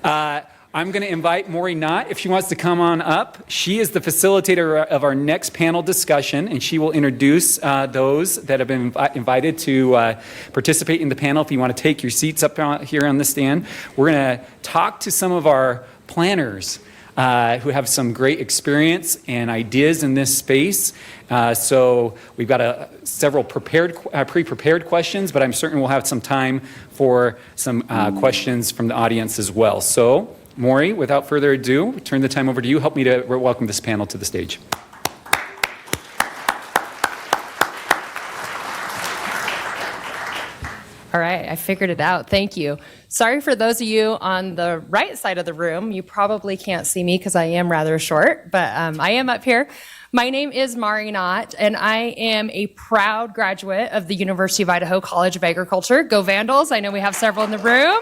I'm going to invite Mauri Knott if she wants to come on up. She is the facilitator of our next panel discussion, and she will introduce those that have been invited to participate in the panel. If you want to take your seats up here on the stand, we're going to talk to some of our planners who have some great experience and ideas in this space. So we've got several pre-prepared questions, but I'm certain we'll have some time for some questions from the audience as well. So, Mauri, without further ado, turn the time over to you. Help me to welcome this panel to the stage. All right, I figured it out. Thank you. Sorry for those of you on the right side of the room. You probably can't see me because I am rather short, but I am up here. My name is Mauri Knott, and I am a proud graduate of the University of Idaho College of Agriculture. Go Vandals. I know we have several in the room.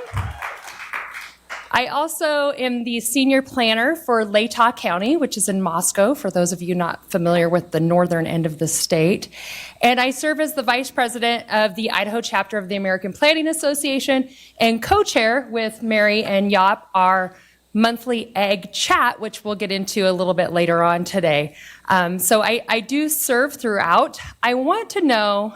I also am the senior planner for Latah County, which is in Moscow, for those of you not familiar with the northern end of the state. And I serve as the vice president of the Idaho chapter of the American Planning Association and co-chair with Mary and Yop our monthly ag chat, which we'll get into a little bit later on today. So I do serve throughout. I want to know,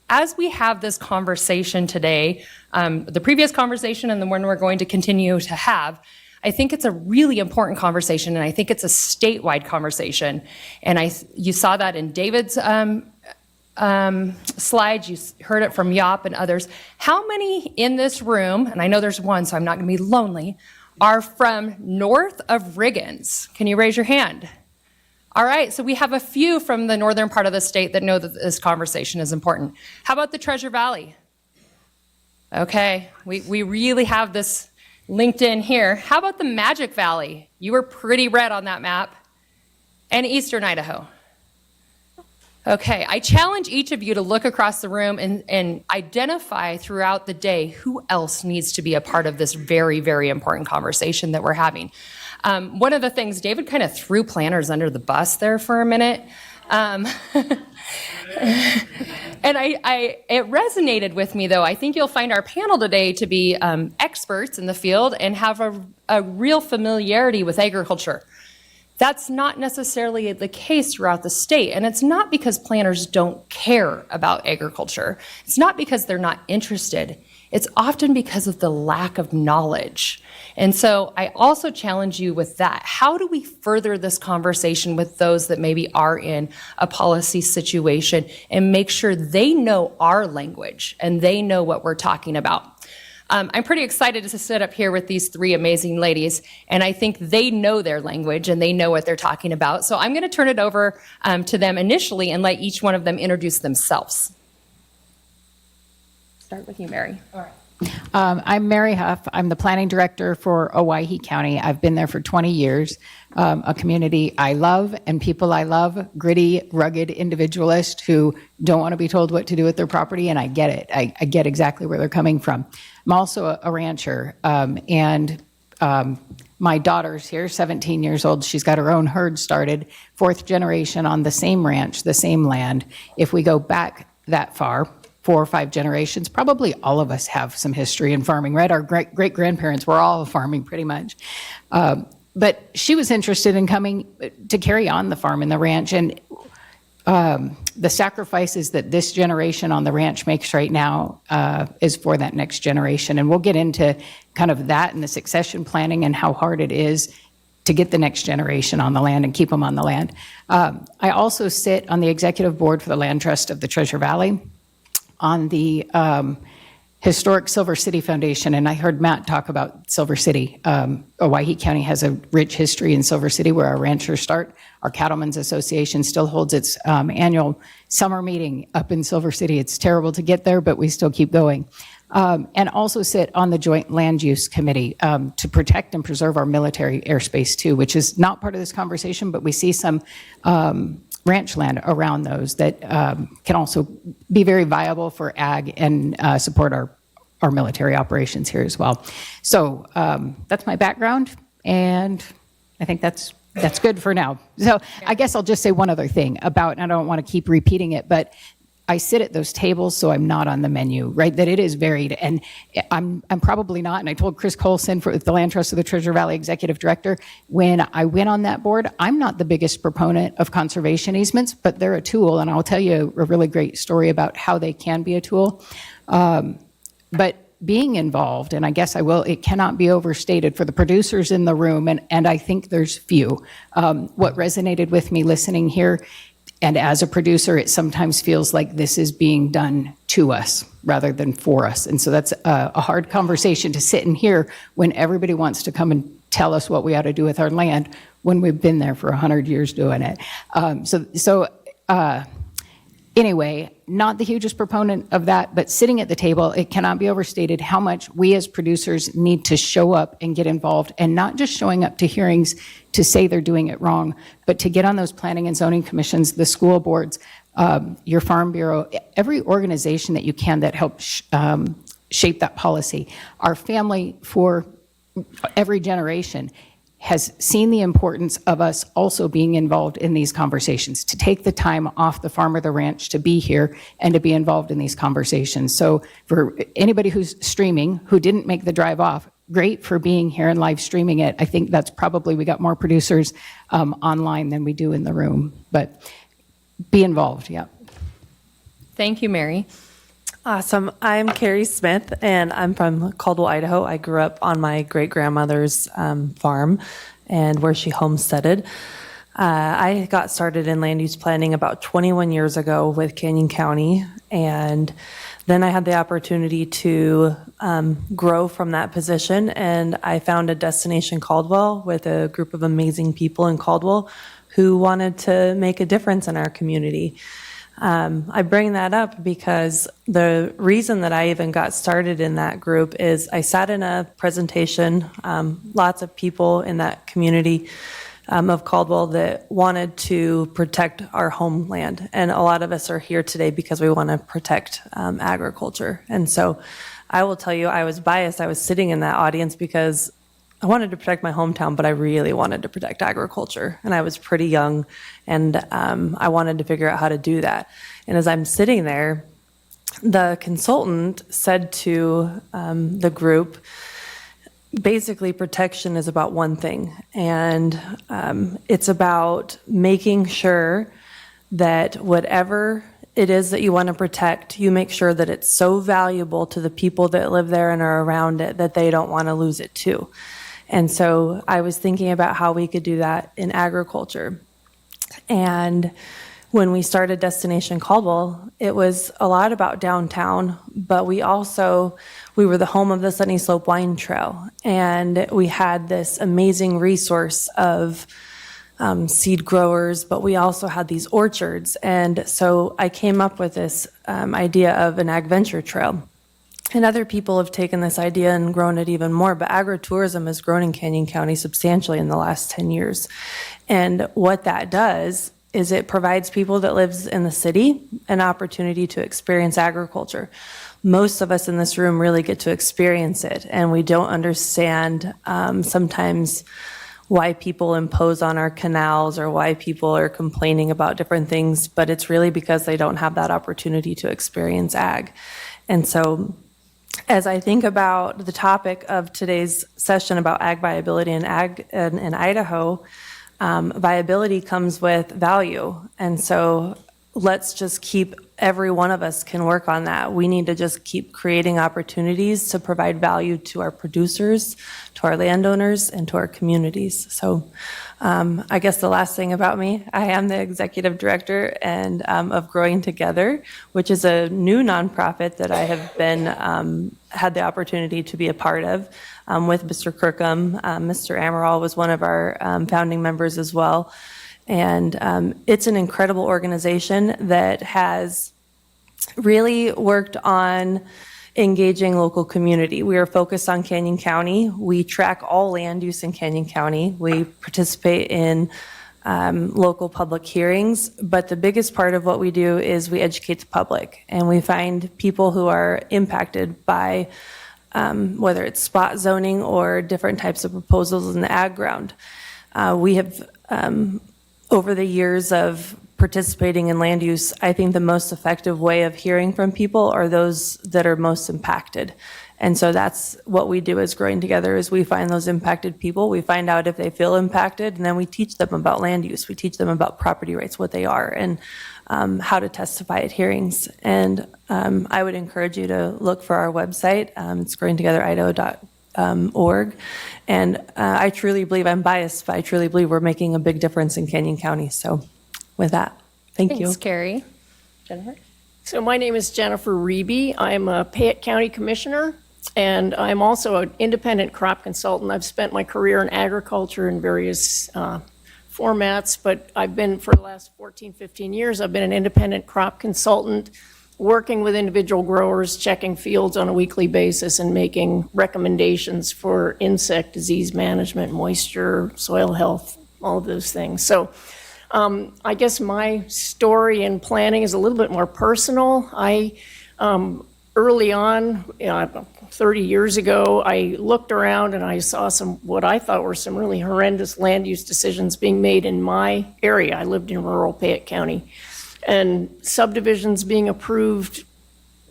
as we have this conversation today, the previous conversation and the one we're going to continue to have, I think it's a really important conversation, and I think it's a statewide conversation. And you saw that in David's slides, you heard it from Yop and others. How many in this room, and I know there's one, so I'm not gonna be lonely, are from north of Riggins? Can you raise your hand? All right, so we have a few from the northern part of the state that know that this conversation is important. How about the Treasure Valley? Okay, we really have this linked in here. How about the Magic Valley? You were pretty red on that map. And Eastern Idaho. Okay, I challenge each of you to look across the room and identify throughout the day who else needs to be a part of this very, very important conversation that we're having. One of the things, David kind of threw planners under the bus there for a minute. And it resonated with me, though. I think you'll find our panel today to be experts in the field and have a real familiarity with agriculture. That's not necessarily the case throughout the state, and it's not because planners don't care about agriculture. It's not because they're not interested. It's often because of the lack of knowledge. And so I also challenge you with that. How do we further this conversation with those that maybe are in a policy situation and make sure they know our language and they know what we're talking about? I'm pretty excited to sit up here with these three amazing ladies, and I think they know their language and they know what they're talking about. So I'm going to turn it over to them initially and let each one of them introduce themselves. Start with you, Mary. All right. I'm Mary Huff. I'm the planning director for Owyhee County. I've been there for 20 years. A community I love and people I love, gritty, rugged individualists who don't want to be told what to do with their property, and I get it. I get exactly where they're coming from. I'm also a rancher, and my daughter's here, 17 years old. She's got her own herd started, fourth generation on the same ranch, the same land. If we go back that far, 4 or 5 generations, probably all of us have some history in farming, right? Our great-grandparents were all farming pretty much. But she was interested in coming to carry on the farm and the ranch, and the sacrifices that this generation on the ranch makes right now is for that next generation. And we'll get into kind of that and the succession planning and how hard it is to get the next generation on the land and keep them on the land. I also sit on the executive board for the Land Trust of the Treasure Valley, on the historic Silver City Foundation, and I heard Matt talk about Silver City. Owyhee County has a rich history in Silver City where our ranchers start. Our Cattlemen's Association still holds its annual summer meeting up in Silver City. It's terrible to get there, but we still keep going. And also sit on the Joint Land Use Committee to protect and preserve our military airspace too, which is not part of this conversation, but we see some ranch land around those that can also be very viable for ag and support our military operations here as well. So that's my background, and I think that's good for now. So I guess I'll just say one other thing about, and I don't want to keep repeating it, but I sit at those tables, so I'm not on the menu, right? That it is varied. And I'm probably not, and I told Chris Colson, for the Land Trust of the Treasure Valley Executive Director, when I went on that board, I'm not the biggest proponent of conservation easements, but they're a tool, and I'll tell you a really great story about how they can be a tool. But being involved, and I guess I will, it cannot be overstated for the producers in the room, and I think there's few. What resonated with me listening here, and as a producer, it sometimes feels like this is being done to us rather than for us. And so that's a hard conversation to sit and hear when everybody wants to come and tell us what we ought to do with our land when we've been there for 100 years doing it. Anyway, not the hugest proponent of that, but sitting at the table, it cannot be overstated how much we as producers need to show up and get involved, and not just showing up to hearings to say they're doing it wrong, but to get on those planning and zoning commissions, the school boards, your farm bureau, every organization that you can that helps shape that policy. Our family, for every generation, has seen the importance of us also being involved in these conversations, to take the time off the farm or the ranch to be here and to be involved in these conversations. So for anybody who's streaming, who didn't make the drive off, great for being here and live streaming it. I think that's probably, we got more producers online than we do in the room, but be involved, yeah. Thank you, Mary. Awesome. I'm Keri Smith, and I'm from Caldwell, Idaho. I grew up on my great-grandmother's farm and where she homesteaded. I got started in land use planning about 21 years ago with Canyon County, and then I had the opportunity to grow from that position, and I founded Destination Caldwell with a group of amazing people in Caldwell who wanted to make a difference in our community. I bring that up because the reason that I even got started in that group is I sat in a presentation, lots of people in that community of Caldwell that wanted to protect our homeland. And a lot of us are here today because we want to protect agriculture. And so I will tell you, I was biased. I was sitting in that audience because I wanted to protect my hometown, but I really wanted to protect agriculture. And I was pretty young, and I wanted to figure out how to do that. And as I'm sitting there, the consultant said to the group, basically protection is about one thing, and it's about making sure that whatever it is that you want to protect, you make sure that it's so valuable to the people that live there and are around it that they don't want to lose it too. And so I was thinking about how we could do that in agriculture. And when we started Destination Caldwell, it was a lot about downtown, but we were the home of the Sunny Slope Wine Trail. And we had this amazing resource of seed growers, but we also had these orchards. And so I came up with this idea of an ag venture trail. And other people have taken this idea and grown it even more, but agritourism has grown in Canyon County substantially in the last 10 years. And what that does is it provides people that lives in the city an opportunity to experience agriculture. Most of us in this room really get to experience it, and we don't understand sometimes why people impose on our canals or why people are complaining about different things, but it's really because they don't have that opportunity to experience ag. And so as I think about the topic of today's session about ag viability and ag in Idaho, viability comes with value. And so let's just keep, every one of us can work on that. We need to just keep creating opportunities to provide value to our producers, to our landowners, and to our communities. So I guess the last thing about me, I am the executive director and of Growing Together, which is a new nonprofit that I have been had the opportunity to be a part of with Mr. Kirkham. Mr. Amaral was one of our founding members as well. And it's an incredible organization that has really worked on engaging local community. We are focused on Canyon County. We track all land use in Canyon County. We participate in local public hearings, but the biggest part of what we do is we educate the public, and we find people who are impacted by whether it's spot zoning or different types of proposals in the ag ground. We have over the years of participating in land use, I think the most effective way of hearing from people are those that are most impacted. And so that's what we do as Growing Together, is we find those impacted people, we find out if they feel impacted, and then we teach them about land use. We teach them about property rights, what they are, and how to testify at hearings. And I would encourage you to look for our website. It's growingtogetheridaho.org. And I truly believe, I'm biased, but I truly believe we're making a big difference in Canyon County. So with that, thank you. Thanks, Keri. Jennifer? So my name is Jennifer Riebe. I'm a Payette County Commissioner, and I'm also an independent crop consultant. I've spent my career in agriculture in various formats, but I've been, for the last 14, 15 years, I've been an independent crop consultant, working with individual growers, checking fields on a weekly basis and making recommendations for insect disease management, moisture, soil health, all of those things. So I guess my story in planning is a little bit more personal. Early on, 30 years ago, I looked around and I saw what I thought were some really horrendous land use decisions being made in my area. I lived in rural Payette County. And subdivisions being approved,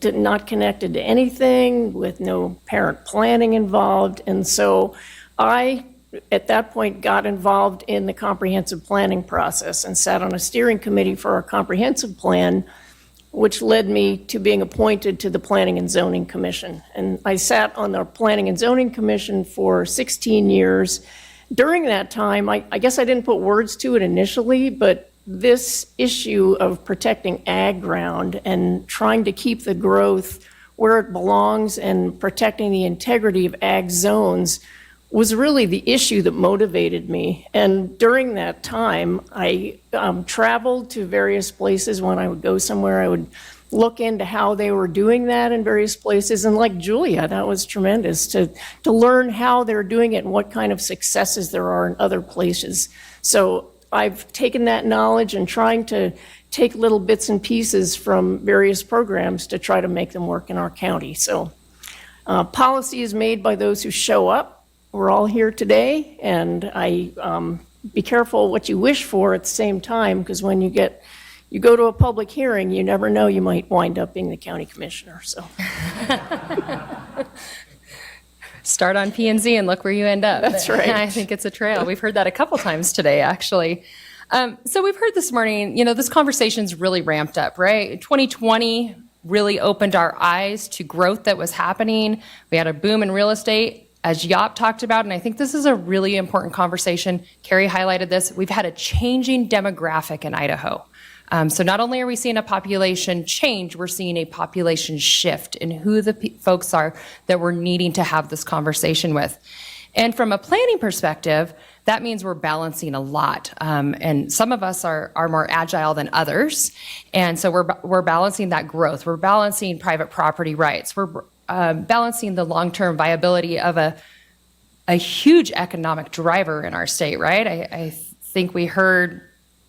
not connected to anything, with no parent planning involved. And so I, at that point, got involved in the comprehensive planning process and sat on a steering committee for our comprehensive plan, which led me to being appointed to the Planning and Zoning Commission. And I sat on the Planning and Zoning Commission for 16 years. During that time, I guess I didn't put words to it initially, but this issue of protecting ag ground and trying to keep the growth where it belongs and protecting the integrity of ag zones was really the issue that motivated me. And during that time, I traveled to various places. When I would go somewhere, I would look into how they were doing that in various places. And like Julia, that was tremendous to learn how they're doing it and what kind of successes there are in other places. So I've taken that knowledge and trying to take little bits and pieces from various programs to try to make them work in our county. So policy is made by those who show up. We're all here today, and be careful what you wish for at the same time, because when you go to a public hearing, you never know, you might wind up being the county commissioner. So Start on P&Z and look where you end up. That's right. I think it's a trail. We've heard that a couple times today, actually. So we've heard this morning, this conversation's really ramped up, right? 2020 really opened our eyes to growth that was happening. We had a boom in real estate, as Yop talked about, and I think this is a really important conversation. Keri highlighted this. We've had a changing demographic in Idaho. So not only are we seeing a population change, we're seeing a population shift in who the folks are that we're needing to have this conversation with. And from a planning perspective, that means we're balancing a lot. And some of us are more agile than others. And so we're balancing that growth. We're balancing private property rights. We're balancing the long-term viability of a huge economic driver in our state, right? I think we heard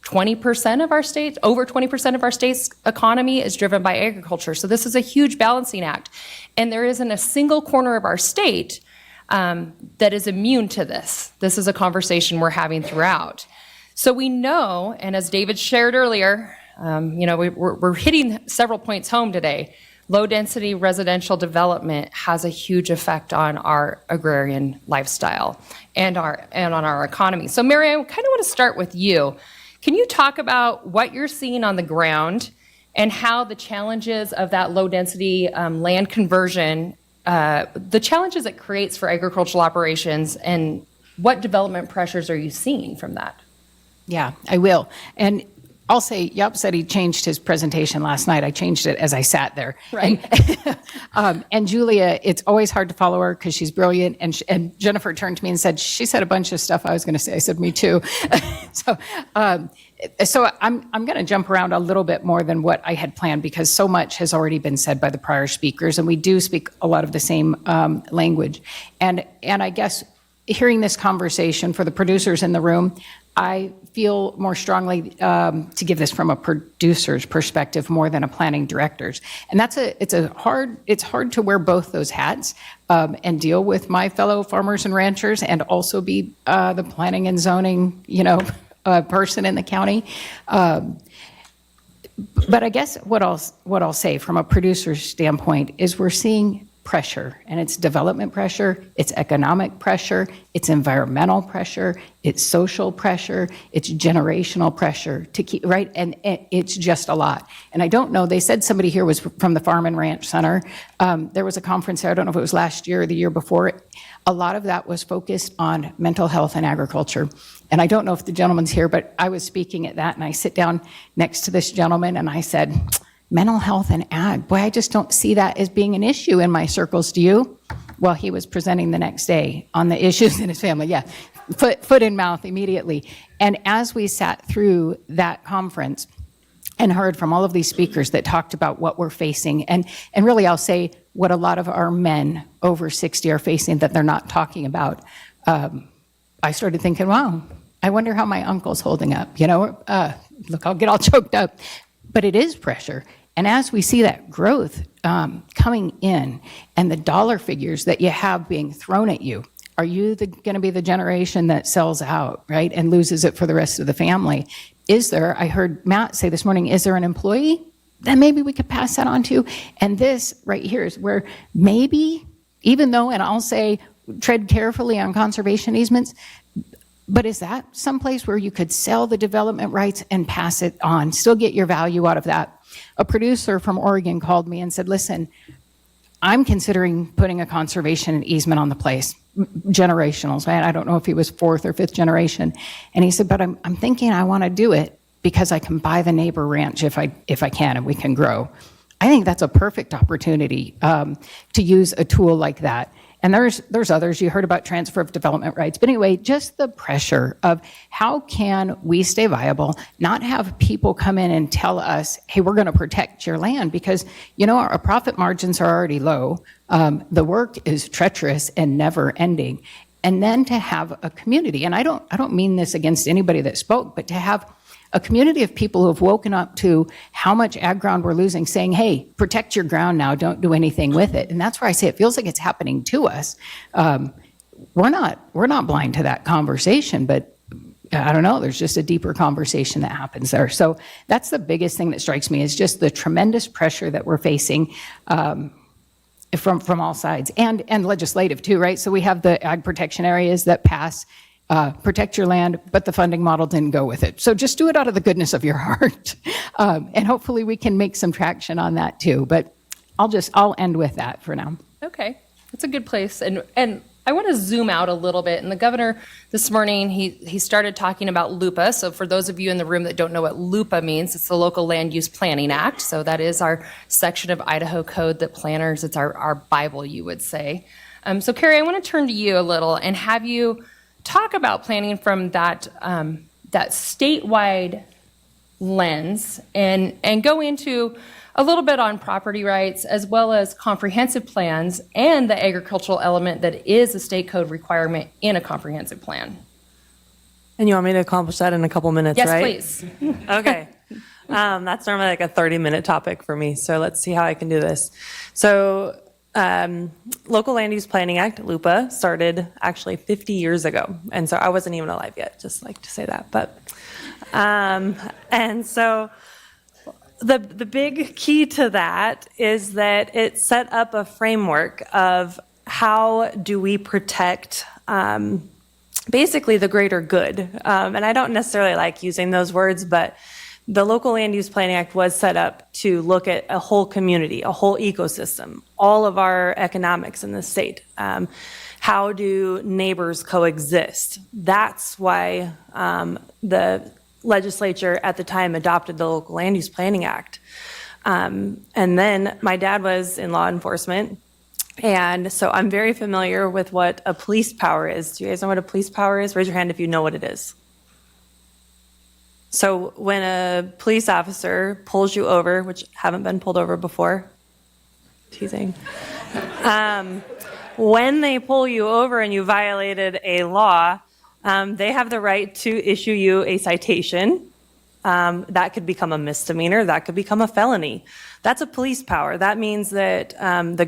20% of our state, over 20% of our state's economy is driven by agriculture. So this is a huge balancing act. And there isn't a single corner of our state that is immune to this. This is a conversation we're having throughout. So we know, and as David shared earlier, we're hitting several points home today. Low-density residential development has a huge effect on our agrarian lifestyle and on our economy. So Mary, I kind of want to start with you. Can you talk about what you're seeing on the ground and how the challenges of that low-density land conversion, the challenges it creates for agricultural operations, and what development pressures are you seeing from that? Yeah, I will. And I'll say, Yup said he changed his presentation last night. I changed it as I sat there. Right. And Julia, it's always hard to follow her because she's brilliant. And Jennifer turned to me and said, she said a bunch of stuff I was going to say. I said, me too. So I'm going to jump around a little bit more than what I had planned because so much has already been said by the prior speakers, and we do speak a lot of the same language. And I guess hearing this conversation for the producers in the room, I feel more strongly to give this from a producer's perspective more than a planning director's. And it's hard to wear both those hats and deal with my fellow farmers and ranchers and also be the planning and zoning, person in the county. But I guess what I'll say from a producer's standpoint is we're seeing pressure, and it's development pressure, it's economic pressure, it's environmental pressure, it's social pressure, it's generational pressure to keep, right? And it's just a lot. And I don't know, they said somebody here was from the Farm and Ranch Center. There was a conference there, I don't know if it was last year or the year before. A lot of that was focused on mental health and agriculture. And I don't know if the gentleman's here, but I was speaking at that, and I sit down next to this gentleman, and I said, mental health and ag, boy, I just don't see that as being an issue in my circles, do you? Well, he was presenting the next day on the issues in his family, yeah, foot in mouth immediately. And as we sat through that conference and heard from all of these speakers that talked about what we're facing, and really I'll say what a lot of our men over 60 are facing that they're not talking about, I started thinking, wow, I wonder how my uncle's holding up, look, I'll get all choked up. But it is pressure. And as we see that growth coming in and the dollar figures that you have being thrown at you, are you going to be the generation that sells out, right, and loses it for the rest of the family? Is there, I heard Matt say this morning, is there an employee that maybe we could pass that on to? And this right here is where maybe, even though, and I'll say, tread carefully on conservation easements, but is that someplace where you could sell the development rights and pass it on, still get your value out of that? A producer from Oregon called me and said, listen, I'm considering putting a conservation easement on the place, generational. So I don't know if he was fourth or fifth generation. And he said, but I'm thinking I want to do it because I can buy the neighbor ranch if I can, and we can grow. I think that's a perfect opportunity to use a tool like that. And there's others. You heard about transfer of development rights. But anyway, just the pressure of how can we stay viable, not have people come in and tell us, hey, we're going to protect your land, because, our profit margins are already low. The work is treacherous and never ending. And then to have a community, and I don't mean this against anybody that spoke, but to have a community of people who have woken up to how much ag ground we're losing, saying, hey, protect your ground now, don't do anything with it. And that's where I say it feels like it's happening to us. We're not blind to that conversation, but I don't know, there's just a deeper conversation that happens there. So that's the biggest thing that strikes me, is just the tremendous pressure that we're facing from all sides, and legislative too, right? So we have the ag protection areas that pass protect your land, but the funding model didn't go with it. So just do it out of the goodness of your heart. And hopefully we can make some traction on that too. But I'll end with that for now. Okay, that's a good place. And I want to zoom out a little bit. And the governor this morning, he started talking about LUPA. So for those of you in the room that don't know what LUPA means, it's the Local Land Use Planning Act. So that is our section of Idaho code that planners, it's our Bible, you would say. So Keri, I want to turn to you a little and have you talk about planning from that statewide lens and go into a little bit on property rights as well as comprehensive plans and the agricultural element that is a state code requirement in a comprehensive plan. And you want me to accomplish that in a couple minutes, Yes, right? please. Okay. That's normally like a 30-minute topic for me, so let's see how I can do this. So Local Land Use Planning Act, LUPA, started actually 50 years ago. And so I wasn't even alive yet, just like to say that. But, and so the big key to that is that it set up a framework of how do we protect basically the greater good. And I don't necessarily like using those words, but the Local Land Use Planning Act was set up to look at a whole community, a whole ecosystem, all of our economics in the state. How do neighbors coexist? That's why the legislature at the time adopted the Local Land Use Planning Act. And then my dad was in law enforcement, and so I'm very familiar with what a police power is. Do you guys know what a police power is? Raise your hand if you know what it is. So when a police officer pulls you over, which haven't been pulled over before, teasing. When they pull you over and you violated a law, they have the right to issue you a citation. That could become a misdemeanor. That could become a felony. That's a police power. That means that the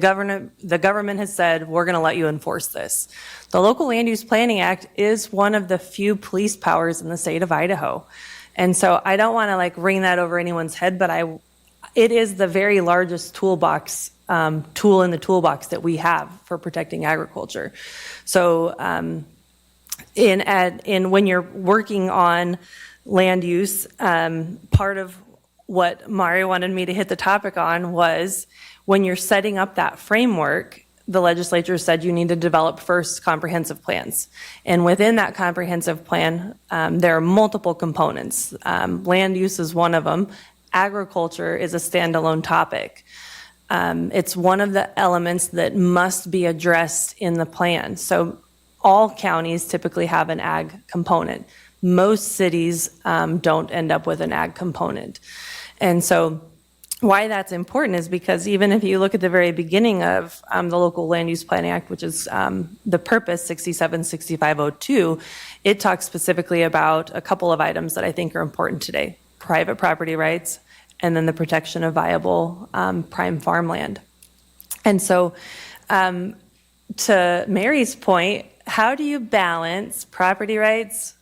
government has said, we're going to let you enforce this. The Local Land Use Planning Act is one of the few police powers in the state of Idaho. And so I don't want to like ring that over anyone's head, but it is the very largest tool in the toolbox that we have for protecting agriculture. So when you're working on land use, part of what Mauri wanted me to hit the topic on was when you're setting up that framework, the legislature said you need to develop first comprehensive plans. And within that comprehensive plan, there are multiple components. Land use is one of them. Agriculture is a standalone topic. It's one of the elements that must be addressed in the plan. So all counties typically have an ag component. Most cities don't end up with an ag component. And so why that's important is because even if you look at the very beginning of the Local Land Use Planning Act, which is the purpose 676502, it talks specifically about a couple of items that I think are important today: private property rights, and then the protection of viable prime farmland. And so to Mary's point, how do you balance property rights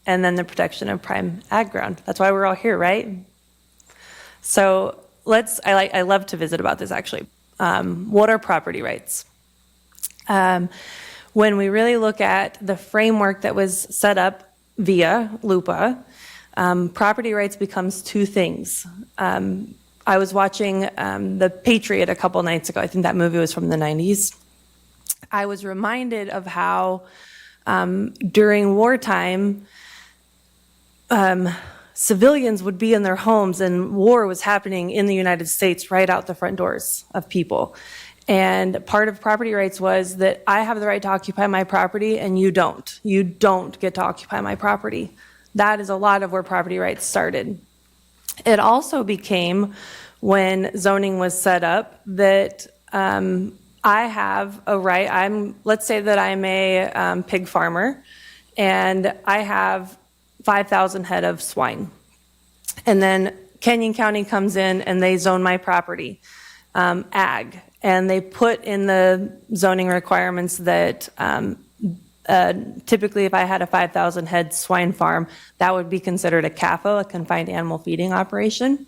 and then the protection of prime ag ground? That's why we're all here, right? So I love to visit about this actually. What are property rights? When we really look at the framework that was set up via LUPA, property rights becomes two things. I was watching The Patriot a couple nights ago. I think that movie was from the 90s. I was reminded of how during wartime, civilians would be in their homes and war was happening in the United States right out the front doors of people. And part of property rights was that I have the right to occupy my property and you don't. You don't get to occupy my property. That is a lot of where property rights started. It also became, when zoning was set up, that I have a right. Let's say that I'm a pig farmer and I have 5,000 head of swine. And then Kenyon County comes in and they zone my property, ag. And they put in the zoning requirements that typically if I had a 5,000 head swine farm, that would be considered a CAFO, a confined animal feeding operation.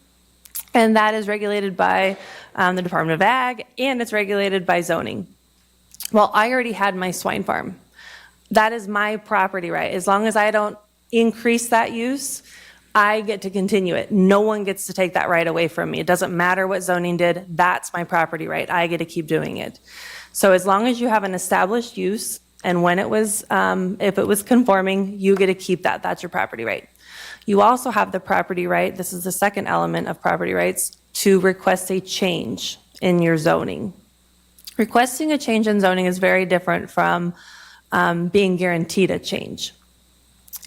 And that is regulated by the Department of Ag, and it's regulated by zoning. Well, I already had my swine farm. That is my property right. As long as I don't increase that use, I get to continue it. No one gets to take that right away from me. It doesn't matter what zoning did. That's my property right. I get to keep doing it. So as long as you have an established use, and when it was, if it was conforming, you get to keep that. That's your property right. You also have the property right, this is the second element of property rights, to request a change in your zoning. Requesting a change in zoning is very different from being guaranteed a change.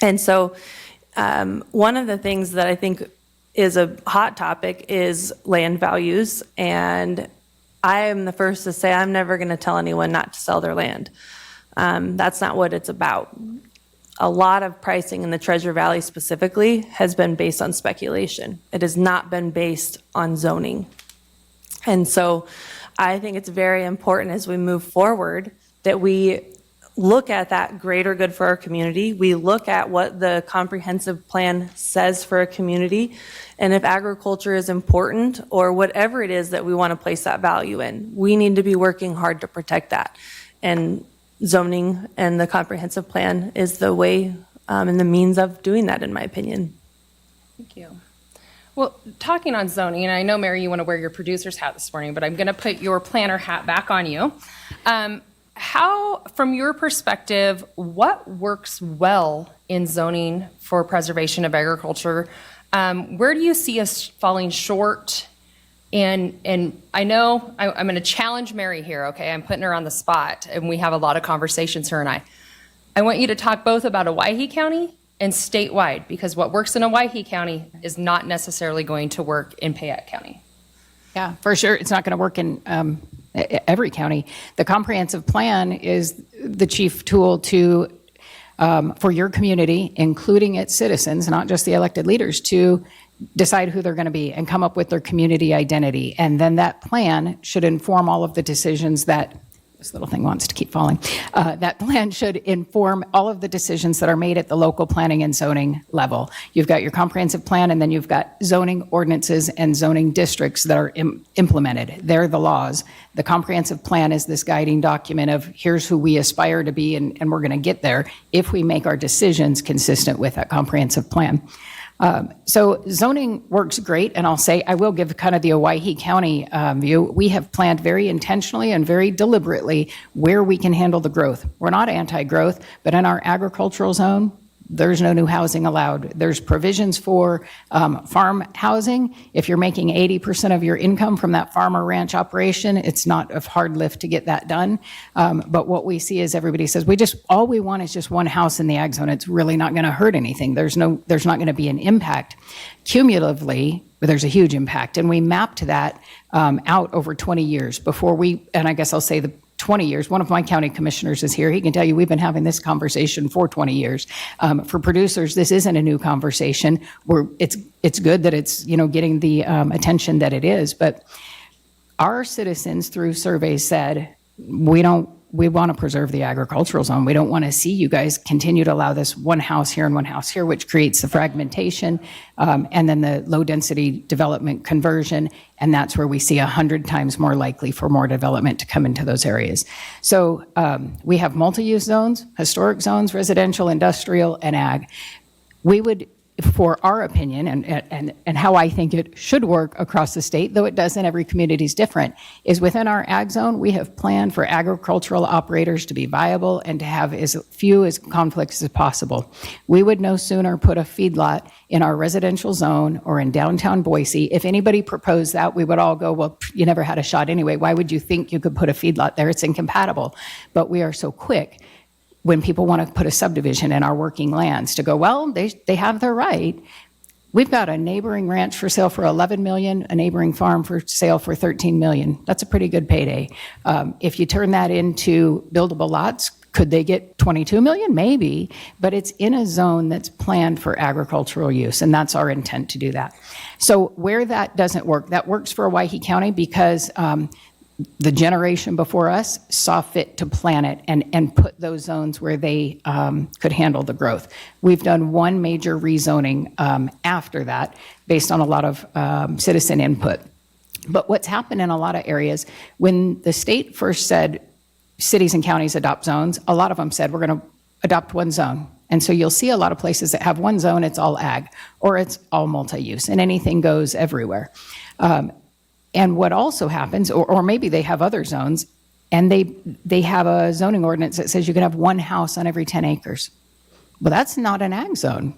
And so one of the things that I think is a hot topic is land values. And I am the first to say I'm never going to tell anyone not to sell their land. That's not what it's about. A lot of pricing in the Treasure Valley specifically has been based on speculation. It has not been based on zoning. And so I think it's very important as we move forward that we look at that greater good for our community. We look at what the comprehensive plan says for a community. And if agriculture is important or whatever it is that we want to place that value in, we need to be working hard to protect that. And zoning and the comprehensive plan is the way and the means of doing that, in my opinion. Thank you. Well, talking on zoning, and I know, Mary, you want to wear your producer's hat this morning, but I'm going to put your planner hat back on you. How, from your perspective, what works well in zoning for preservation of agriculture? Where do you see us falling short? And I know I'm going to challenge Mary here, okay? I'm putting her on the spot, and we have a lot of conversations, her and I. I want you to talk both about Owyhee County and statewide, because what works in Owyhee County is not necessarily going to work in Payette County. Yeah, for sure. It's not going to work in every county. The comprehensive plan is the chief tool to for your community, including its citizens, not just the elected leaders, to decide who they're going to be and come up with their community identity. And then that plan should inform all of the decisions that This little thing wants to keep falling. That plan should inform all of the decisions that are made at the local planning and zoning level. You've got your comprehensive plan, and then you've got zoning ordinances and zoning districts that are implemented. They're the laws. The comprehensive plan is this guiding document of here's who we aspire to be, and we're going to get there if we make our decisions consistent with that comprehensive plan. So zoning works great, and I'll say, I will give kind of the Owyhee County view. We have planned very intentionally and very deliberately where we can handle the growth. We're not anti-growth, but in our agricultural zone, there's no new housing allowed. There's provisions for farm housing. If you're making 80% of your income from that farm or ranch operation, it's not a hard lift to get that done. But what we see is everybody says, all we want is just one house in the ag zone. It's really not going to hurt anything. There's not going to be an impact. Cumulatively, there's a huge impact. And we mapped that out over 20 years before and I guess I'll say the 20 years. One of my county commissioners is here. He can tell you we've been having this conversation for 20 years. For producers, this isn't a new conversation. It's good that it's getting the attention that it is. But our citizens through surveys said we want to preserve the agricultural zone. We don't want to see you guys continue to allow this one house here and one house here, which creates the fragmentation and then the low density development conversion. And that's where we see 100 times more likely for more development to come into those areas. So we have multi-use zones, historic zones, residential, industrial, and ag. We would, for our opinion and how I think it should work across the state, though it doesn't, every community is different, is within our ag zone, we have planned for agricultural operators to be viable and to have as few as conflicts as possible. We would no sooner put a feedlot in our residential zone or in downtown Boise. If anybody proposed that, we would all go, well, you never had a shot anyway. Why would you think you could put a feedlot there? It's incompatible. But we are so quick when people want to put a subdivision in our working lands to go, well, they have their right. We've got a neighboring ranch for sale for $11 million, a neighboring farm for sale for $13 million. That's a pretty good payday. If you turn that into buildable lots, could they get $22 million? Maybe, but it's in a zone that's planned for agricultural use, and that's our intent to do that. So where that doesn't work, that works for Owyhee County because the generation before us saw fit to plan it and put those zones where they could handle the growth. We've done one major rezoning after that based on a lot of citizen input. But what's happened in a lot of areas, when the state first said cities and counties adopt zones, a lot of them said we're going to adopt one zone. And so you'll see a lot of places that have one zone, it's all ag, or it's all multi-use, and anything goes everywhere. And what also happens, or maybe they have other zones, and they have a zoning ordinance that says you can have one house on every 10 acres. Well, that's not an ag zone.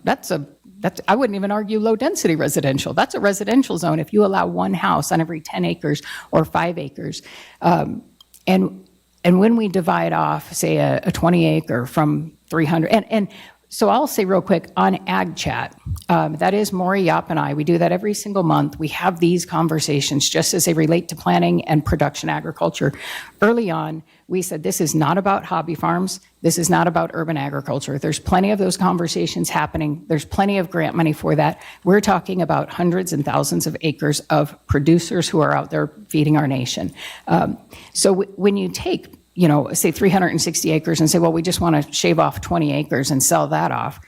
I wouldn't even argue low density residential. That's a residential zone if you allow one house on every 10 acres or 5 acres. And when we divide off, say, a 20 acre from 300, and so I'll say real quick on Ag Chat, that is Mauri, Yop, and I. We do that every single month. We have these conversations just as they relate to planning and production agriculture. Early on, we said this is not about hobby farms. This is not about urban agriculture. There's plenty of those conversations happening. There's plenty of grant money for that. We're talking about hundreds and thousands of acres of producers who are out there feeding our nation. So when you take say 360 acres and say, well, we just want to shave off 20 acres and sell that off.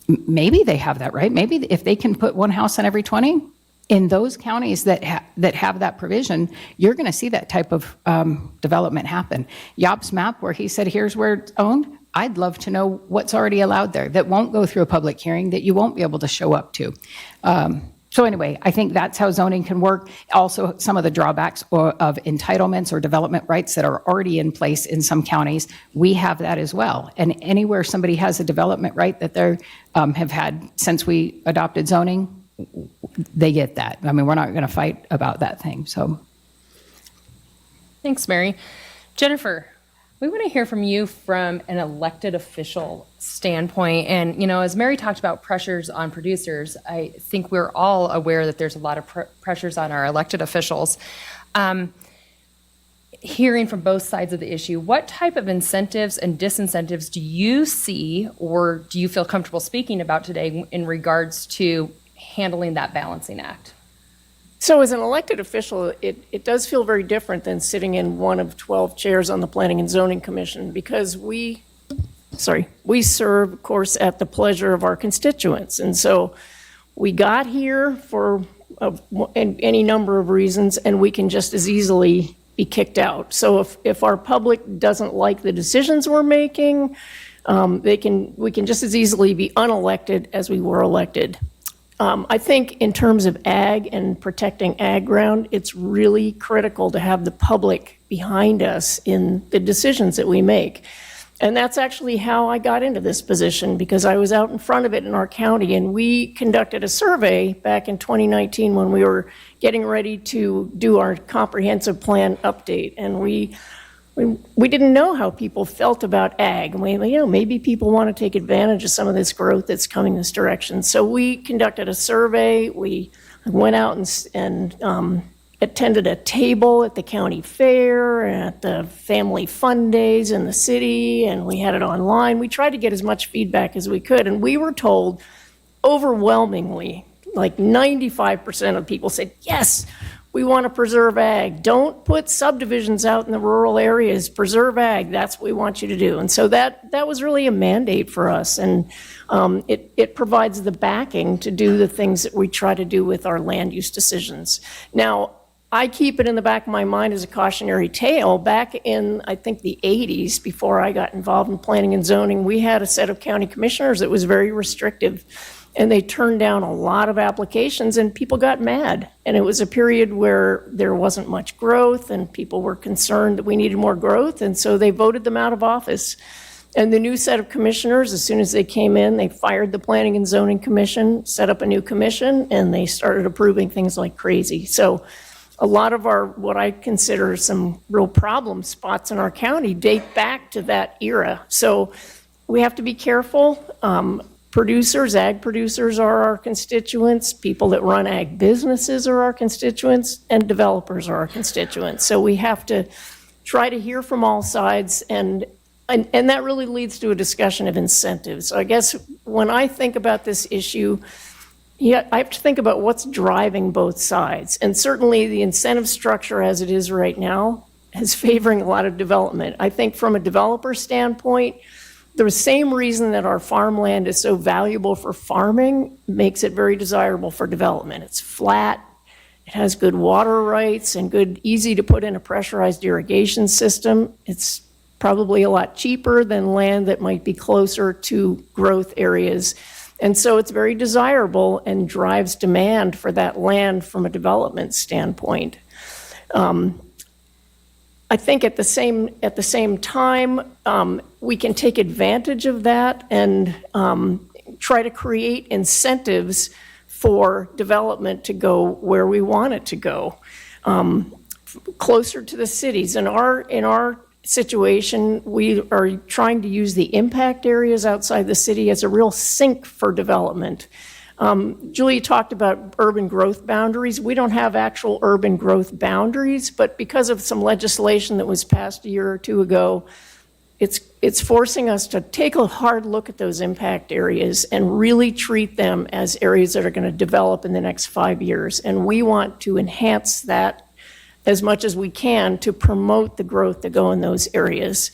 Maybe they have that right. Maybe if they can put one house on every 20, in those counties that have that provision, you're going to see that type of development happen. Yop's map where he said, here's where it's owned, I'd love to know what's already allowed there that won't go through a public hearing, that you won't be able to show up to. So anyway, I think that's how zoning can work. Also, some of the drawbacks of entitlements or development rights that are already in place in some counties, we have that as well. And anywhere somebody has a development right that they have had since we adopted zoning, they get that. I mean, we're not going to fight about that thing. So, Thanks, Mary. Jennifer, we want to hear from you from an elected official standpoint. And, as Mary talked about pressures on producers, I think we're all aware that there's a lot of pressures on our elected officials. Hearing from both sides of the issue, what type of incentives and disincentives do you see or do you feel comfortable speaking about today in regards to handling that balancing act? So as an elected official, it does feel very different than sitting in one of 12 chairs on the Planning and Zoning Commission, because we serve, of course, at the pleasure of our constituents. And so we got here for any number of reasons, and we can just as easily be kicked out. So if our public doesn't like the decisions we're making, we can just as easily be unelected as we were elected. I think in terms of ag and protecting ag ground, it's really critical to have the public behind us in the decisions that we make. And that's actually how I got into this position, because I was out in front of it in our county, and we conducted a survey back in 2019 when we were getting ready to do our comprehensive plan update. And we didn't know how people felt about ag. Maybe people want to take advantage of some of this growth that's coming this direction. So we conducted a survey. We went out and attended a table at the county fair, at the family fun days in the city, and we had it online. We tried to get as much feedback as we could, and we were told overwhelmingly, like 95% of people said, yes, we want to preserve ag. Don't put subdivisions out in the rural areas. Preserve ag. That's what we want you to do. And so that was really a mandate for us, and it provides the backing to do the things that we try to do with our land use decisions. Now, I keep it in the back of my mind as a cautionary tale. Back in, I think, the 80s, before I got involved in planning and zoning, we had a set of county commissioners that was very restrictive, and they turned down a lot of applications, and people got mad. And it was a period where there wasn't much growth, and people were concerned that we needed more growth, and so they voted them out of office. And the new set of commissioners, as soon as they came in, they fired the Planning and Zoning Commission, set up a new commission, and they started approving things like crazy. So a lot of our, what I consider some real problem spots in our county, date back to that era. So we have to be careful. Ag producers are our constituents. People that run ag businesses are our constituents, and developers are our constituents. So we have to try to hear from all sides, and that really leads to a discussion of incentives. So I guess when I think about this issue, I have to think about what's driving both sides. And certainly the incentive structure as it is right now is favoring a lot of development. I think from a developer standpoint, the same reason that our farmland is so valuable for farming makes it very desirable for development. It's flat, it has good water rights and good, easy to put in a pressurized irrigation system. It's probably a lot cheaper than land that might be closer to growth areas. And so it's very desirable and drives demand for that land from a development standpoint. I think at the same time, we can take advantage of that and try to create incentives for development to go where we want it to go, closer to the cities. In our situation, we are trying to use the impact areas outside the city as a real sink for development. Julia talked about urban growth boundaries. We don't have actual urban growth boundaries, but because of some legislation that was passed a year or two ago, it's forcing us to take a hard look at those impact areas and really treat them as areas that are going to develop in the next 5 years. And we want to enhance that as much as we can to promote the growth to go in those areas.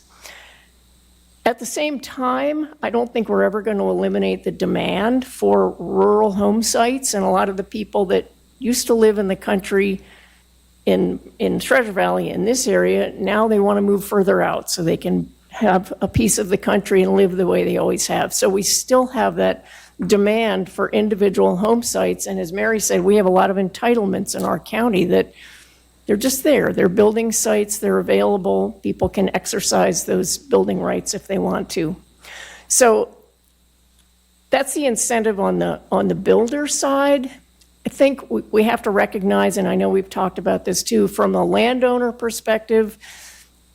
At the same time, I don't think we're ever going to eliminate the demand for rural home sites, and a lot of the people that used to live in the country in Treasure Valley in this area, now they want to move further out so they can have a piece of the country and live the way they always have. So we still have that demand for individual home sites, and as Mary said, we have a lot of entitlements in our county that they're just there. They're building sites, they're available. People can exercise those building rights if they want to. So that's the incentive on the builder side. I think we have to recognize, and I know we've talked about this too, from a landowner perspective,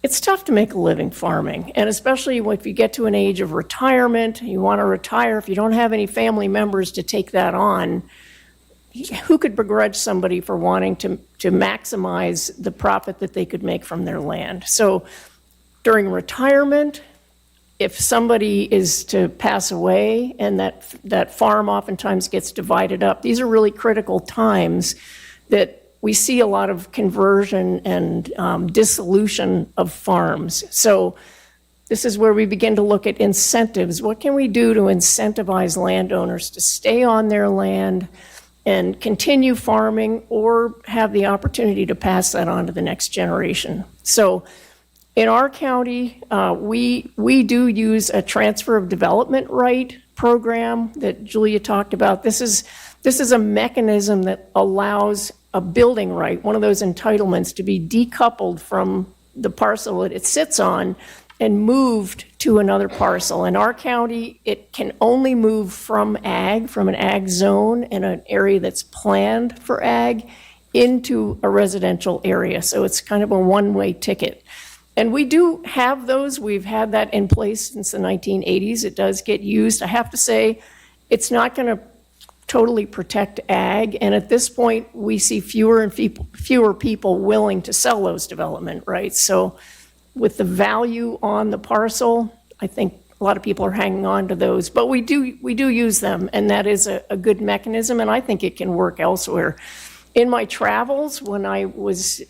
it's tough to make a living farming. And especially if you get to an age of retirement, you want to retire, if you don't have any family members to take that on, who could begrudge somebody for wanting to maximize the profit that they could make from their land? So during retirement, if somebody is to pass away and that farm oftentimes gets divided up, these are really critical times that we see a lot of conversion and dissolution of farms. So this is where we begin to look at incentives. What can we do to incentivize landowners to stay on their land and continue farming or have the opportunity to pass that on to the next generation? So in our county, we do use a transfer of development right program that Julia talked about. This is a mechanism that allows a building right, one of those entitlements, to be decoupled from the parcel that it sits on and moved to another parcel. In our county, it can only move from an ag zone in an area that's planned for ag, into a residential area. So it's kind of a one-way ticket. And we do have those. We've had that in place since the 1980s. It does get used. I have to say, it's not going to totally protect ag. And at this point, we see fewer and fewer people willing to sell those development rights. So with the value on the parcel, I think a lot of people are hanging on to those. But we do use them, and that is a good mechanism, and I think it can work elsewhere. In my travels, when I was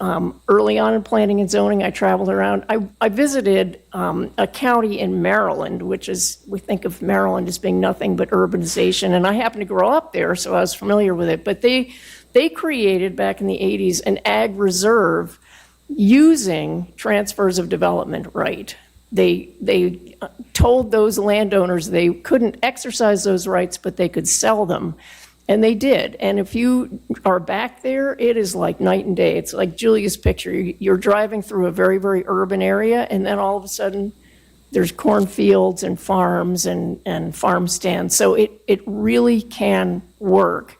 early on in planning and zoning, I traveled around. I visited a county in Maryland, which is, we think of Maryland as being nothing but urbanization, and I happened to grow up there, so I was familiar with it. But they created, back in the 80s, an ag reserve using transfers of development right. They told those landowners they couldn't exercise those rights, but they could sell them. And they did. And if you are back there, it is like night and day. It's like Julia's picture. You're driving through a very, very urban area, and then all of a sudden there's cornfields and farms and farm stands. So it really can work.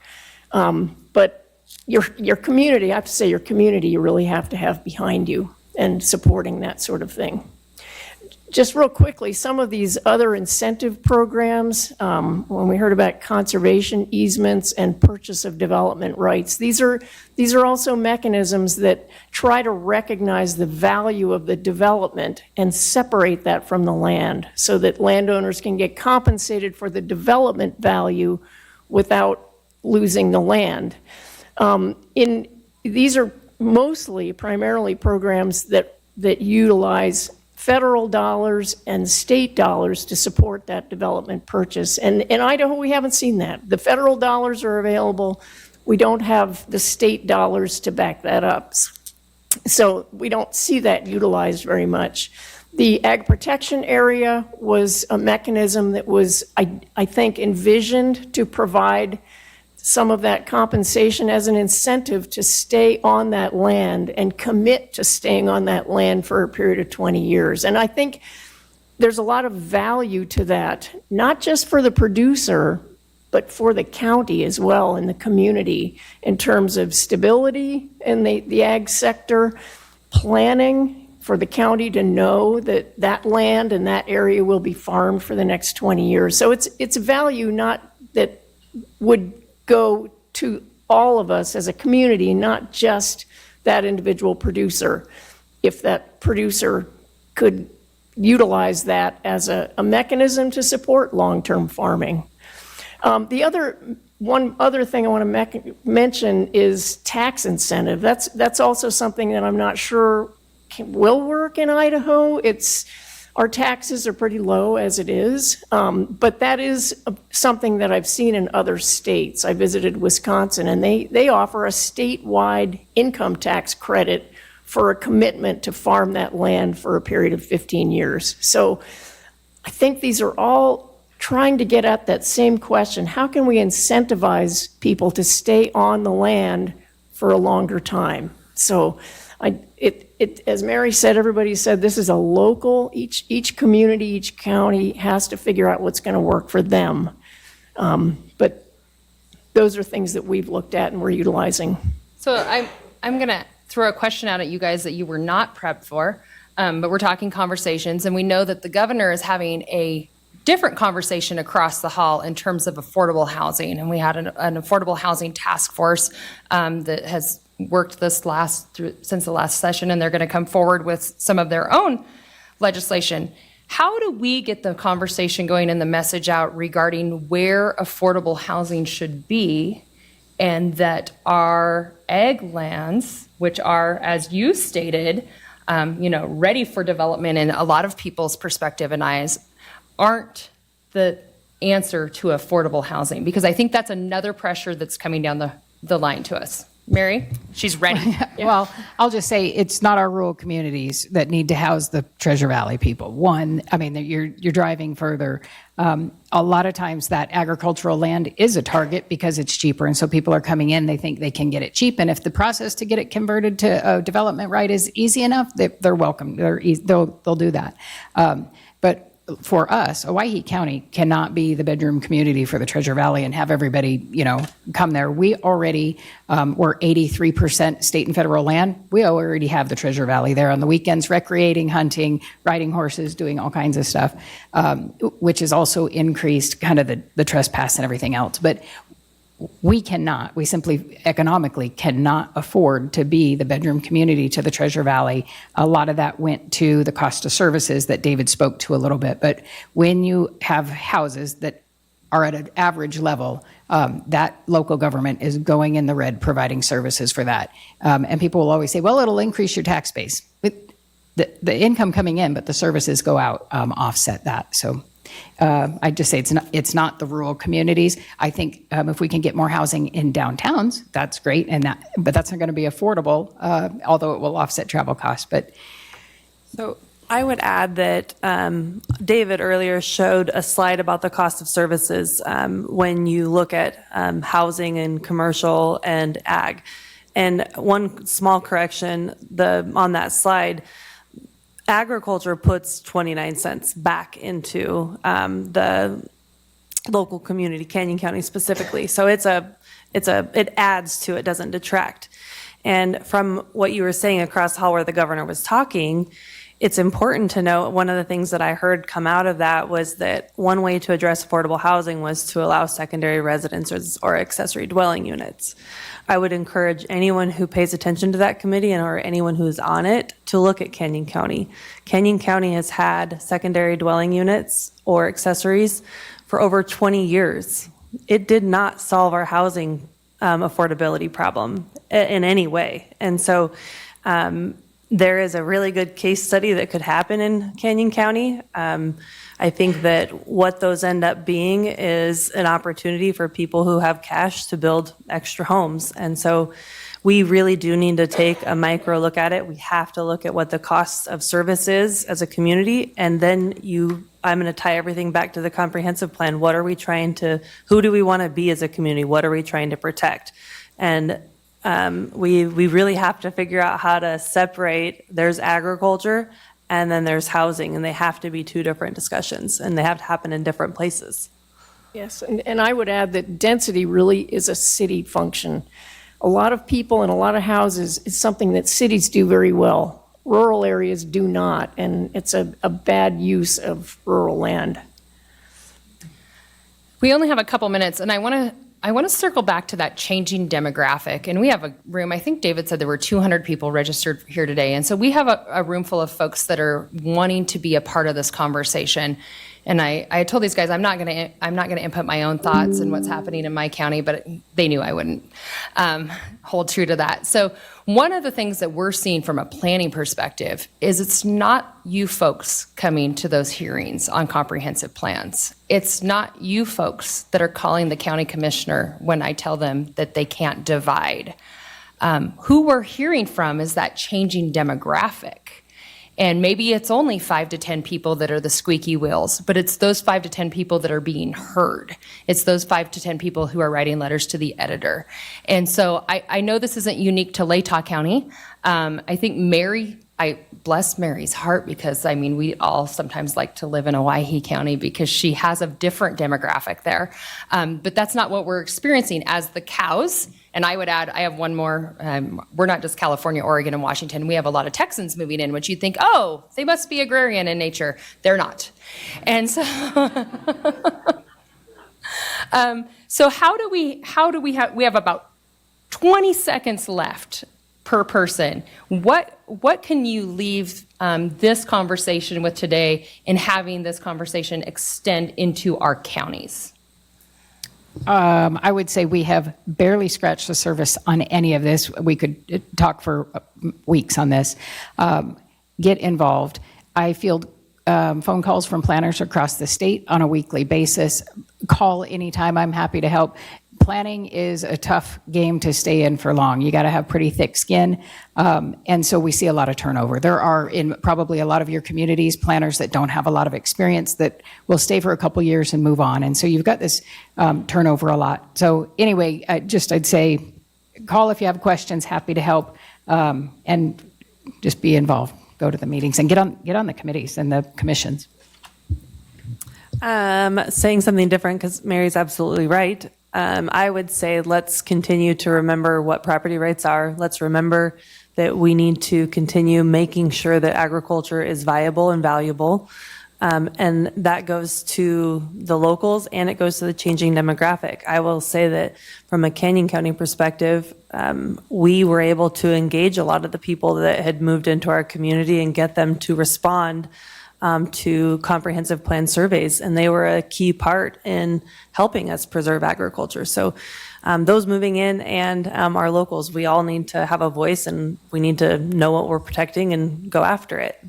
But your community, I have to say, your community, you really have to have behind you and supporting that sort of thing. Just real quickly, some of these other incentive programs, when we heard about conservation easements and purchase of development rights, these are also mechanisms that try to recognize the value of the development and separate that from the land so that landowners can get compensated for the development value without losing the land. These are primarily programs that utilize federal dollars and state dollars to support that development purchase. And in Idaho, we haven't seen that. The federal dollars are available. We don't have the state dollars to back that up. So we don't see that utilized very much. The ag protection area was a mechanism that was, I think, envisioned to provide some of that compensation as an incentive to stay on that land and commit to staying on that land for a period of 20 years. And I think there's a lot of value to that, not just for the producer, but for the county as well and the community in terms of stability in the ag sector, planning for the county to know that that land and that area will be farmed for the next 20 years. So it's value not that would go to all of us as a community, not just that individual producer, if that producer could utilize that as a mechanism to support long-term farming. One other thing I want to mention is tax incentive. That's also something that I'm not sure will work in Idaho. Our taxes are pretty low as it is, but that is something that I've seen in other states. I visited Wisconsin, and they offer a statewide income tax credit for a commitment to farm that land for a period of 15 years. So I think these are all trying to get at that same question. How can we incentivize people to stay on the land for a longer time? So as Mary said, everybody said, this is a local, each community, each county has to figure out what's going to work for them. But those are things that we've looked at and we're utilizing. So I'm going to throw a question out at you guys that you were not prepped for, but we're talking conversations, and we know that the governor is having a different conversation across the hall in terms of affordable housing, and we had an affordable housing task force that has worked since the last session, and they're going to come forward with some of their own legislation. How do we get the conversation going and the message out regarding where affordable housing should be and that our ag lands, which are, as you stated, ready for development in a lot of people's perspective and eyes, aren't the answer to affordable housing, because I think that's another pressure that's coming down the line to us. Mary, she's ready. Well, I'll just say it's not our rural communities that need to house the Treasure Valley people. One, I mean, you're driving further. A lot of times that agricultural land is a target because it's cheaper, and so people are coming in, they think they can get it cheap, and if the process to get it converted to a development right is easy enough, they're welcome. They'll do that. But for us, Owyhee County cannot be the bedroom community for the Treasure Valley and have everybody, come there. We already, we're 83% state and federal land. We already have the Treasure Valley there on the weekends, recreating, hunting, riding horses, doing all kinds of stuff, which has also increased kind of the trespass and everything else. But we simply economically cannot afford to be the bedroom community to the Treasure Valley. A lot of that went to the cost of services that David spoke to a little bit. But when you have houses that are at an average level, that local government is going in the red providing services for that. And people will always say, well, it'll increase your tax base. The income coming in, but the services go out, offset that. So I'd just say it's not the rural communities. I think if we can get more housing in downtowns, that's great, but that's not going to be affordable, although it will offset travel costs. But So I would add that David earlier showed a slide about the cost of services when you look at housing and commercial and ag. And one small correction, on that slide, agriculture puts 29 cents back into the local community, Canyon County specifically. So it adds to it, doesn't detract. And from what you were saying across the hall where the governor was talking, it's important to know, one of the things that I heard come out of that was that one way to address affordable housing was to allow secondary residences or accessory dwelling units. I would encourage anyone who pays attention to that committee or anyone who's on it to look at Canyon County. Canyon County has had secondary dwelling units or accessories for over 20 years. It did not solve our housing affordability problem in any way. And so there is a really good case study that could happen in Canyon County. I think that what those end up being is an opportunity for people who have cash to build extra homes. And so we really do need to take a micro look at it. We have to look at what the cost of service is as a community. And then I'm going to tie everything back to the comprehensive plan. Who do we want to be as a community? What are we trying to protect? And we really have to figure out how to separate. There's agriculture and then there's housing, and they have to be two different discussions, and they have to happen in different places. Yes, and I would add that density really is a city function. A lot of people and a lot of houses is something that cities do very well. Rural areas do not, and it's a bad use of rural land. We only have a couple minutes, and I want to circle back to that changing demographic. And we have a room, I think David said there were 200 people registered here today. And so we have a room full of folks that are wanting to be a part of this conversation. And I told these guys I'm not going to input my own thoughts and what's happening in my county, but they knew I wouldn't hold true to that. So one of the things that we're seeing from a planning perspective is it's not you folks coming to those hearings on comprehensive plans. It's not you folks that are calling the county commissioner when I tell them that they can't divide. Who we're hearing from is that changing demographic. And maybe it's only 5 to 10 people that are the squeaky wheels, but it's those 5 to 10 people that are being heard. It's those 5 to 10 people who are writing letters to the editor. And so I know this isn't unique to Latah County. I think Mary, I bless Mary's heart because, I mean, we all sometimes like to live in Owyhee County because she has a different demographic there. But that's not what we're experiencing as the cows. And I would add, I have one more. We're not just California, Oregon, and Washington. We have a lot of Texans moving in, which you'd think, oh, they must be agrarian in nature. They're not. And so, we have about 20 seconds left per person. What can you leave this conversation with today in having this conversation extend into our counties? I would say we have barely scratched the surface on any of this. We could talk for weeks on this. Get involved. I field phone calls from planners across the state on a weekly basis. Call anytime. I'm happy to help. Planning is a tough game to stay in for long. You got to have pretty thick skin. And so we see a lot of turnover. There are in probably a lot of your communities planners that don't have a lot of experience that will stay for a couple years and move on. And so you've got this turnover a lot. So anyway, I'd say call if you have questions, happy to help, and just be involved. Go to the meetings and get on the committees and the commissions. Saying something different because Mary's absolutely right. I would say let's continue to remember what property rights are. Let's remember that we need to continue making sure that agriculture is viable and valuable. And that goes to the locals and it goes to the changing demographic. I will say that from a Canyon County perspective, we were able to engage a lot of the people that had moved into our community and get them to respond to comprehensive plan surveys, and they were a key part in helping us preserve agriculture. So those moving in and our locals, we all need to have a voice and we need to know what we're protecting and go after it.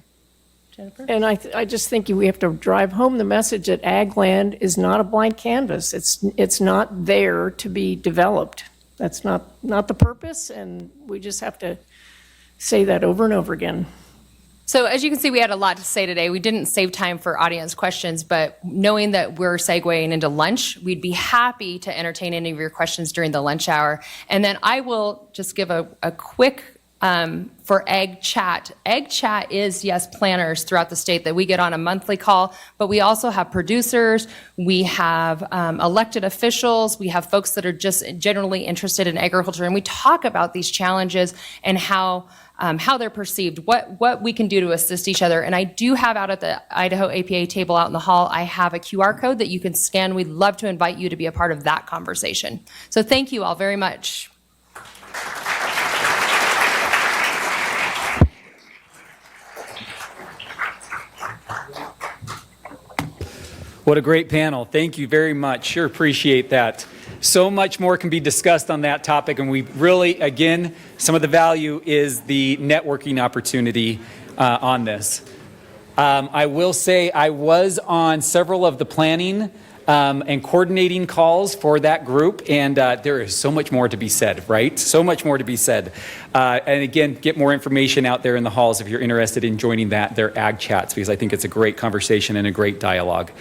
Jennifer? And I just think we have to drive home the message that ag land is not a blank canvas. It's not there to be developed. That's not the purpose, and we just have to say that over and over again. So as you can see, we had a lot to say today. We didn't save time for audience questions, but knowing that we're segueing into lunch, we'd be happy to entertain any of your questions during the lunch hour. And then I will just give a quick for Ag Chat. Ag Chat is, yes, planners throughout the state that we get on a monthly call, but we also have producers, we have elected officials, we have folks that are just generally interested in agriculture, and we talk about these challenges and how they're perceived, what we can do to assist each other. And I do have out at the Idaho APA table out in the hall, I have a QR code that you can scan. We'd love to invite you to be a part of that conversation. So thank you all very much. What a great panel. Thank you very much. Sure appreciate that. So much more can be discussed on that topic, and we really, again, some of the value is the networking opportunity on this. I will say I was on several of the planning and coordinating calls for that group, and there is so much more to be said, right? So much more to be said. And again, get more information out there in the halls if you're interested in joining their ag chats, because I think it's a great conversation and a great dialogue.